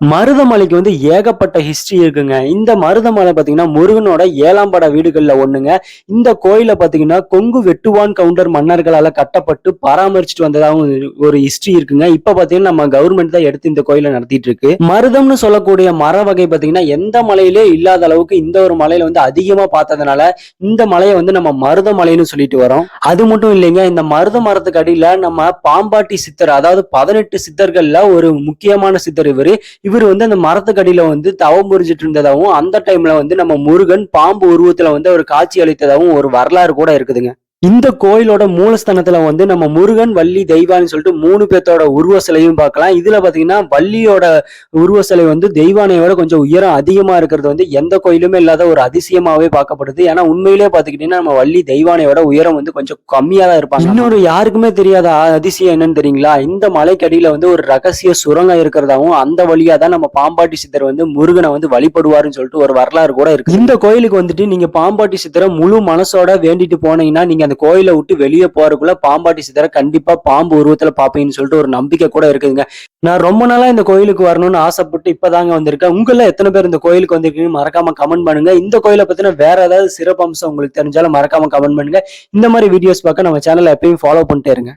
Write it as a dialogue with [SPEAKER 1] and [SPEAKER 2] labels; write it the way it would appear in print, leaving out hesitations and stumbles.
[SPEAKER 1] மருதமலைக்கு ஏகப்பட்ட ஹிஸ்டரி இருக்குங்க. இந்த மருதமலை பார்த்தீங்கன்னா, முருகனோட 7ஆம் பட வீடுகள்ல ஒண்ணுங்க. இந்த கோயில பார்த்தீங்கன்னா, கொங்கு வெட்டுவான் கவுண்டர் மன்னர்களால கட்டப்பட்டு பராமரிச்சுட்டு வந்ததாவும் ஒரு ஹிஸ்டரி இருக்குங்க. இப்ப பார்த்தீங்கன்னா, நம்ம கவர்மெண்ட் தான் எடுத்து இந்த கோயில நடத்திட்டு இருக்கு. மருதம்னு சொல்லக்கூடிய மர வகை பார்த்தீங்கன்னா, எந்த மலையிலே இல்லாத அளவுக்கு இந்த ஒரு மலையில அதிகமா பார்த்ததுனால, இந்த மலைய நம்ம மருதமலைன்னு சொல்லிட்டு வரோம். அது மட்டும் இல்லைங்க, இந்த மருத மரத்துக்கு அடியில நம்ம பாம்பாட்டி சித்தர், அதாவது 18 சித்தர்கள்ல ஒரு முக்கியமான சித்தர் இவரு. இவர் அந்த மரத்துக்கு அடியில தவம் புரிஞ்சிட்டு இருந்ததாகவும், அந்த டைம்ல நம்ம முருகன் பாம்பு உருவத்துல ஒரு காட்சி அளித்ததாகவும் ஒரு வரலாறு கூட இருக்குதுங்க. இந்த கோயிலோட மூலஸ்தானத்துல நம்ம முருகன், வள்ளி, தெய்வானைன்னு சொல்லிட்டு 3 பேத்தோட உருவ சிலையும் பார்க்கலாம். இதுல பாத்தீங்கன்னா வள்ளியோட உருவ சிலை தெய்வானையோட கொஞ்சம் உயரம் அதிகமா இருக்கிறது எந்த கோயிலுமே இல்லாத ஒரு அதிசயமாவே பார்க்கப்படுது. ஏன்னா உண்மையிலேயே பாத்துக்கிட்டீங்கன்னா நம்ம வள்ளி தெய்வானையோட உயரம் கொஞ்சம் கம்மியா தான் இருப்பாங்க. இன்னொரு யாருக்குமே தெரியாத அதிசயம் என்னன்னு தெரியுங்களா? இந்த மலைக்கடியில ஒரு ரகசிய சுரங்கம் இருக்கிறதாவும், அந்த வழியா தான் நம்ம பாம்பாட்டி சித்தர் முருகனை வழிபடுவாருன்னு சொல்லிட்டு ஒரு வரலாறு கூட இருக்கு. இந்த கோயிலுக்கு நீங்க பாம்பாட்டி சித்தரை முழு மனசோட வேண்டிட்டு போனீங்கன்னா, நீங்க அந்த கோயிலை விட்டு வெளியே போறதுக்குள்ள பாம்பாட்டி சித்தரை கண்டிப்பா பாம்பு உருவத்துல பாப்பீங்கன்னு சொல்லிட்டு ஒரு நம்பிக்கை கூட இருக்குதுங்க. நான் ரொம்ப நாளா இந்த கோயிலுக்கு வரணும்னு ஆசைப்பட்டு இப்பதாங்க வந்திருக்கேன். உங்கள எத்தனை பேர் இந்த கோயிலுக்கு வந்திருக்கீங்க மறக்காம கமெண்ட் பண்ணுங்க. இந்த கோயிலை பத்தின வேற ஏதாவது சிறப்பு அம்சம் உங்களுக்கு தெரிஞ்சாலும் மறக்காம கமெண்ட் பண்ணுங்க. இந்த மாதிரி வீடியோஸ் பார்க்க நம்ம சேனலை எப்பயும் ஃபாலோ பண்ணிட்டே இருங்க.